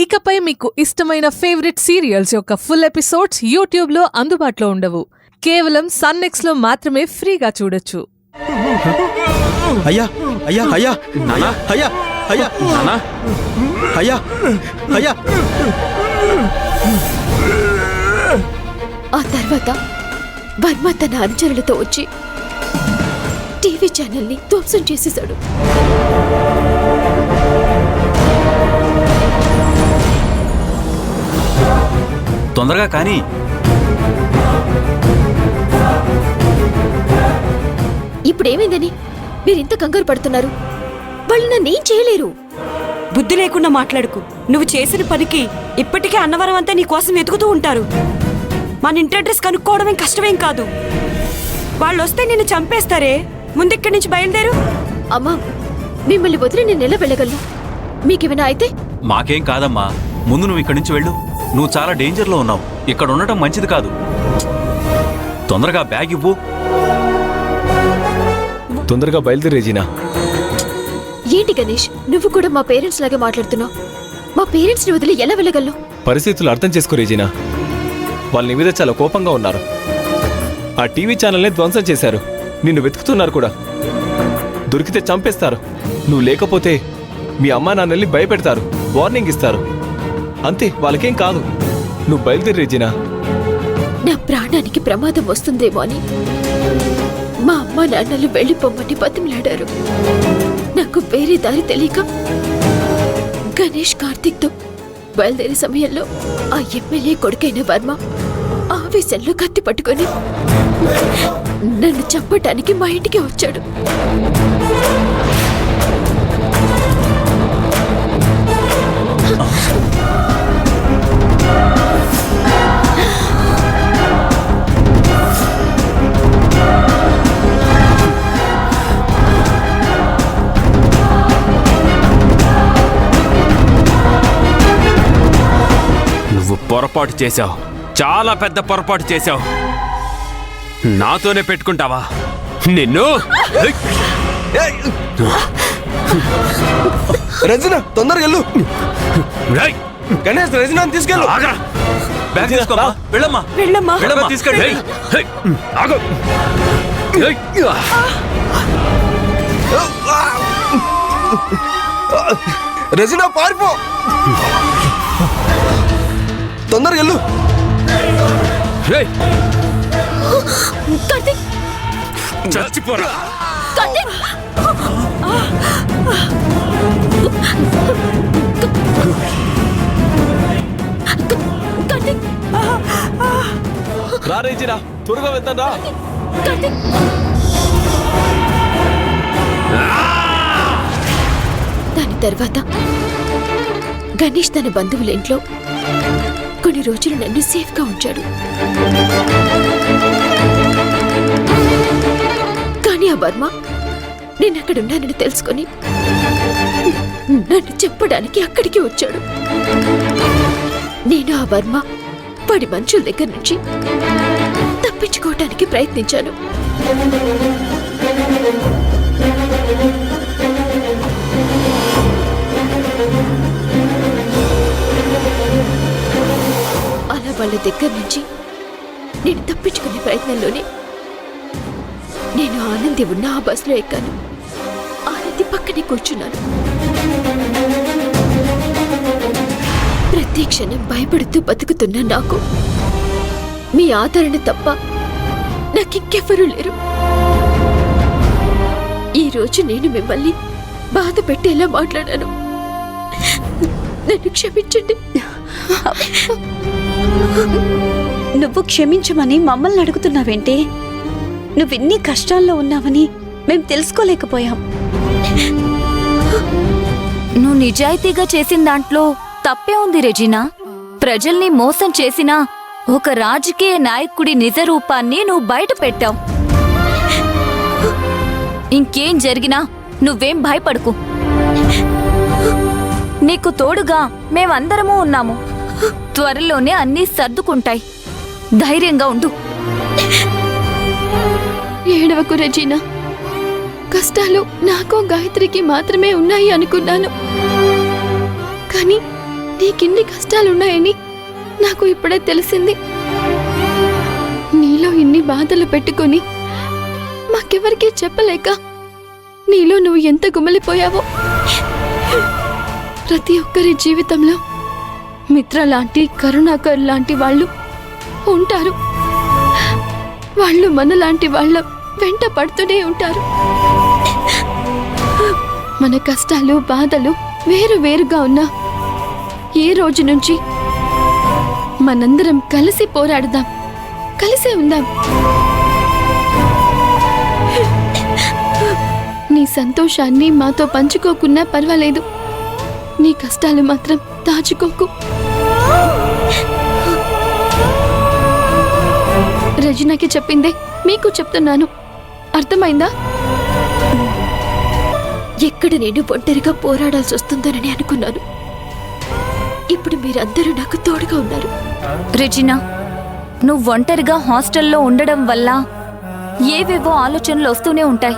ఇకపై మీకు ఇష్టమైన ఫేవరెట్ సీరియల్స్ యొక్క ఫుల్ ఎపిసోడ్స్ యూట్యూబ్లో అందుబాటులో ఉండవు. కేవలం సన్నెక్స్లో మాత్రమే ఫ్రీగా చూడొచ్చు. అయ్యా అయ్యా అయ్యా నానా అయ్యా అయ్యా నానా అయ్యా అయ్యా. ఆ తర్వాత వర్మ తన అనుచరులతో వచ్చి టీవీ ఛానల్ని ధ్వంసం చేసేశాడు. తొందరగా కానీ. ఇప్పుడేమైందని మీరింత కంగారు పడుతున్నారు? వాళ్ళు నన్నేం చేయలేరు. బుద్ధి లేకుండా మాట్లాడుకు. నువ్వు చేసిన పనికి ఇప్పటికే అన్నవరం అంతా నీ కోసం వెతుకుతూ ఉంటారు. మన ఇంటి అడ్రస్ కనుక్కోవడమేం కష్టమేం కాదు. వాళ్ళు వస్తే నిన్ను చంపేస్తారే. ముందిక్కడి నుంచి బయలుదేరు. అమ్మా, మిమ్మల్ని వదిలి నేను ఎలా వెళ్ళగలను? మీకేమైనా అయితే? మాకేం కాదమ్మా, ముందు నువ్వు ఇక్కడి నుంచి వెళ్ళు. నువ్వు చాలా డేంజర్లో ఉన్నావు. ఇక్కడ ఉండటం మంచిది కాదు. తొందరగా బ్యాగ్ ఇవ్వు. తొందరగా బయలుదేరే జీనా. ఏంటి గణేష్, నువ్వు కూడా మా పేరెంట్స్ లాగే మాట్లాడుతున్నావు. మా పేరెంట్స్ ని వదిలి ఎలా వెళ్ళగలను? పరిస్థితులు అర్థం చేసుకో రేజీనా. వాళ్ళ నీ మీద చాలా కోపంగా ఉన్నారు. ఆ టీవీ ఛానల్ని ధ్వంసం చేశారు. నిన్ను వెతుకుతున్నారు కూడా. దొరికితే చంపేస్తారు. నువ్వు లేకపోతే మీ అమ్మా నాన్నల్ని భయపెడతారు, వార్నింగ్ ఇస్తారు. అంతే, వాళ్ళకేం కాదు. నువ్వు బయలుదేరి రేజీనా. నా ప్రాణానికి ప్రమాదం వస్తుందేమో అని మా అమ్మ నాన్నలు వెళ్ళిపోమ్మని బతిమలాడారు. నాకు వేరే దారి తెలియక గణేష్ కార్తీక్తో బయలుదేరే సమయంలో ఆ ఎమ్మెల్యే కొడుకైన వర్మ ఆవేశంలో కత్తి పట్టుకొని నన్ను చంపటానికి మా ఇంటికి వచ్చాడు. పొరపాటు చేశావు, చాలా పెద్ద పొరపాటు చేశావు. నాతోనే పెట్టుకుంటావా నిన్ను? రజన, తొందరగా వెళ్ళు. గణేష్, రజన తీసుకెళ్ళు. బ్యాగ్ తీసుకోమ్మా. వెళ్ళమ్మా వెళ్ళమ్మా. వెళ్ళమ్మా, తీసుకెళ్ళి. రజన, పారిపో. తొందరగా వెళ్ళు. చచ్చిపోరా. రా రేజీనా, త్వరగా వెళ్తాను రా. దాని తర్వాత గణేష్ తన బంధువుల ఇంట్లో కొన్ని రోజులు నన్ను సేఫ్గా ఉంచాడు. కానీ ఆ వర్మ నేను అక్కడున్నానని తెలుసుకొని నన్ను చెప్పడానికి అక్కడికి వచ్చాడు. నేను ఆ వర్మ వాడి మనుషుల దగ్గర నుంచి తప్పించుకోవటానికి ప్రయత్నించాను. అలా వాళ్ళ దగ్గర నుంచి నేను తప్పించుకునే ప్రయత్నంలోనే నేను ఆనంది ఉన్న ఆ బస్సులో ఎక్కాను. ఆనంది పక్కనే కూర్చున్నాను. ప్రతి క్షణం భయపడుతూ బతుకుతున్న నాకు మీ ఆదరణ తప్ప నాకింకెవ్వరూ లేరు. ఈరోజు నేను మిమ్మల్ని బాధ పెట్టేలా మాట్లాడాను. నన్ను క్షమించండి. నువ్వు క్షమించమని మమ్మల్ని అడుగుతున్నావేంటి? నువ్వెన్ని కష్టాల్లో ఉన్నావని మేం తెలుసుకోలేకపోయాం. నువ్వు నిజాయితీగా చేసిన దాంట్లో తప్పే ఉంది రెజీనా. ప్రజల్ని మోసం చేసిన ఒక రాజకీయ నాయకుడి నిజ రూపాన్ని నువ్వు బయట పెట్టావు. ఇంకేం జరిగినా నువ్వేం భయపడకు. నీకు తోడుగా మేమందరము ఉన్నాము. త్వరలోనే అన్నీ సర్దుకుంటాయి. ధైర్యంగా ఉండు. ఏడవకు రెజీనా. కష్టాలు నాకు గాయత్రికి మాత్రమే ఉన్నాయి అనుకున్నాను. కానీ నీకిన్ని కష్టాలున్నాయని నాకు ఇప్పుడే తెలిసింది. నీలో ఇన్ని బాధలు పెట్టుకొని మాకెవరికీ చెప్పలేక నీలో నువ్వు ఎంత గుమ్మలిపోయావో. ప్రతి ఒక్కరి జీవితంలో మిత్ర లాంటి, కరుణాకర్ లాంటి వాళ్ళు ఉంటారు. వాళ్ళు మనలాంటి వాళ్ళ వెంట పడుతూనే ఉంటారు. మన కష్టాలు, బాధలు వేరు వేరుగా ఉన్నా ఏ రోజు నుంచి మనందరం కలిసి పోరాడదాం, కలిసే ఉందాం. నీ సంతోషాన్ని మాతో పంచుకోకున్నా పర్వాలేదు, నీ కష్టాలు మాత్రం దాచుకోకు. రజనకి చెప్పిందే మీకు చెప్తున్నాను, అర్థమైందా? ఎక్కడ నేను ఒంటరిగా పోరాడాల్సి వస్తుందోనని అనుకున్నాను. ఇప్పుడు మీరందరూ నాకు తోడుగా ఉన్నారు. రెజినా, నువ్వు ఒంటరిగా హాస్టల్లో ఉండడం వల్ల ఏవేవో ఆలోచనలు వస్తూనే ఉంటాయి.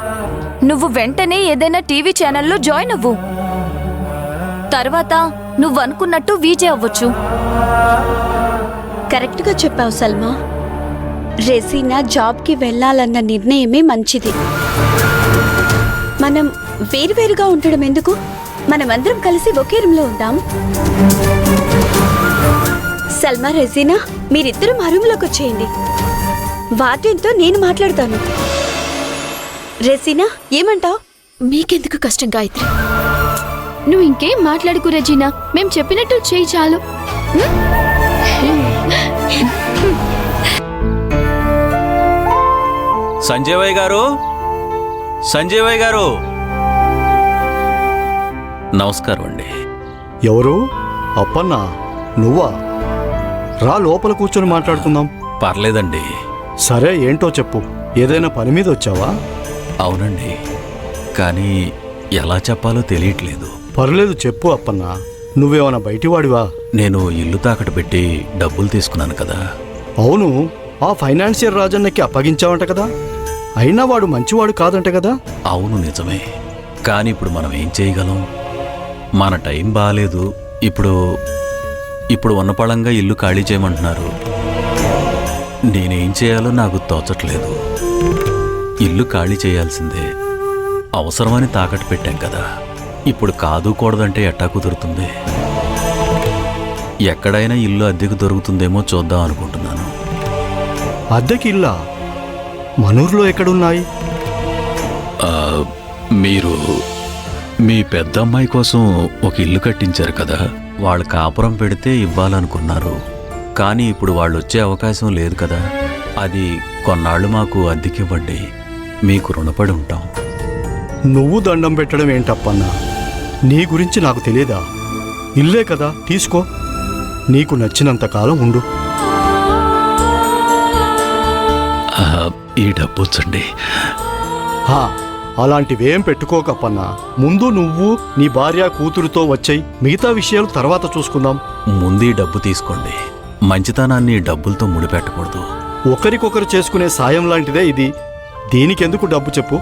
నువ్వు వెంటనే ఏదైనా టీవీ ఛానల్లో జాయిన్ అవ్వు. తర్వాత నువ్వు అనుకున్నట్టు వీజే అవ్వచ్చు. కరెక్ట్గా చెప్పావు సల్మా. రెజీనా జాబ్కి వెళ్ళాలన్న నిర్ణయమే మంచిది. మనం వేరువేరుగా ఉండడం ఎందుకు? మనమందరం కలిసి ఒకే రూమ్లో ఉందాం. సల్మా, రెజీనా, మీరిద్దరూ మా రూమ్లోకి వచ్చేయండి. వార్డెన్తో నేను మాట్లాడతాను. రెజీనా, ఏమంటావ్? మీకెందుకు కష్టం గాయత్రి? నువ్వు ఇంకేం మాట్లాడుకు రెజీనా, మేం చెప్పినట్టు చేయి చాలు. సంజయ్ గారు, సంజయ్ గారు, నమస్కారం అండి. ఎవరు? అప్పన్నా, నువ్వా? రా, లోపల కూర్చొని మాట్లాడుకుందాం. పర్లేదండి. సరే, ఏంటో చెప్పు. ఏదైనా పని మీద వచ్చావా? అవునండి, కానీ ఎలా చెప్పాలో తెలియట్లేదు. పర్లేదు, చెప్పు అప్పన్నా. నువ్వేమైనా బయటివాడివా? నేను ఇల్లు తాకట్టు పెట్టి డబ్బులు తీసుకున్నాను కదా. అవును, ఆ ఫైనాన్షియర్ రాజన్నకి అప్పగించావంట కదా. అయినా వాడు మంచివాడు కాదంట కదా. అవును, నిజమే. కానీ ఇప్పుడు మనం ఏం చేయగలం? మన టైం బాగాలేదు. ఇప్పుడు ఉన్నపళంగా ఇల్లు ఖాళీ చేయమంటున్నారు. నేనేం చేయాలో నాకు తోచట్లేదు. ఇల్లు ఖాళీ చేయాల్సిందే. అవసరమని తాకట్టు పెట్టాం కదా. ఇప్పుడు కాదు కూడదంటే ఎట్టా కుదురుతుంది? ఎక్కడైనా ఇల్లు అద్దెకు దొరుకుతుందేమో చూద్దాం అనుకుంటున్నాను. అద్దెకి ఇల్లా? మనూర్లో ఎక్కడున్నాయి? మీరు మీ పెద్దమ్మాయి కోసం ఒక ఇల్లు కట్టించారు కదా. వాళ్ళు కాపురం పెడితే ఇవ్వాలనుకున్నారు. కానీ ఇప్పుడు వాళ్ళు వచ్చే అవకాశం లేదు కదా. అది కొన్నాళ్ళు మాకు అద్దెకివ్వండి, మీకు రుణపడి ఉంటాం. నువ్వు దండం పెట్టడం ఏంటప్పన్నా? నీ గురించి నాకు తెలియదా? ఇల్లే కదా, తీసుకో. నీకు నచ్చినంత కాలం ఉండు. ఈ డబ్బు వచ్చండి. అలాంటివేం పెట్టుకోకప్పన్నా. ముందు నువ్వు నీ భార్య కూతురుతో వచ్చాయి, మిగతా విషయాలు తర్వాత చూసుకుందాం. ముందు ఈ డబ్బు తీసుకోండి. మంచితనాన్ని డబ్బులతో ముడిపెట్టకూడదు. ఒకరికొకరు చేసుకునే సాయం లాంటిదే ఇది. దీనికెందుకు డబ్బు చెప్పు?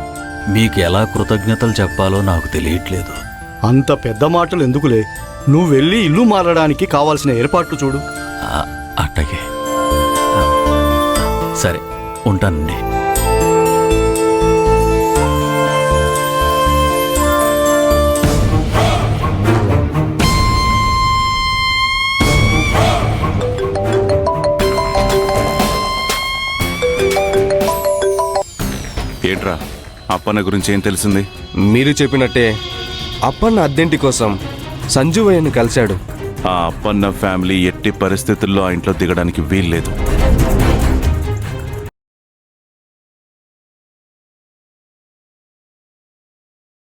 మీకు ఎలా కృతజ్ఞతలు చెప్పాలో నాకు తెలియట్లేదు. అంత పెద్ద మాటలు ఎందుకులే. నువ్వు వెళ్ళి ఇల్లు మారడానికి కావాల్సిన ఏర్పాట్లు చూడు. అట్టగే. సరే, ఉంటానండి. ఏంట్రా, అప్పన్న గురించి ఏం తెలిసింది? మీరు చెప్పినట్టే అప్పన్న అద్దెంటి కోసం సంజువయ్యను కలిశాడు. ఆ అప్పన్న ఫ్యామిలీ ఎట్టి పరిస్థితుల్లో ఆ ఇంట్లో దిగడానికి వీల్లేదు.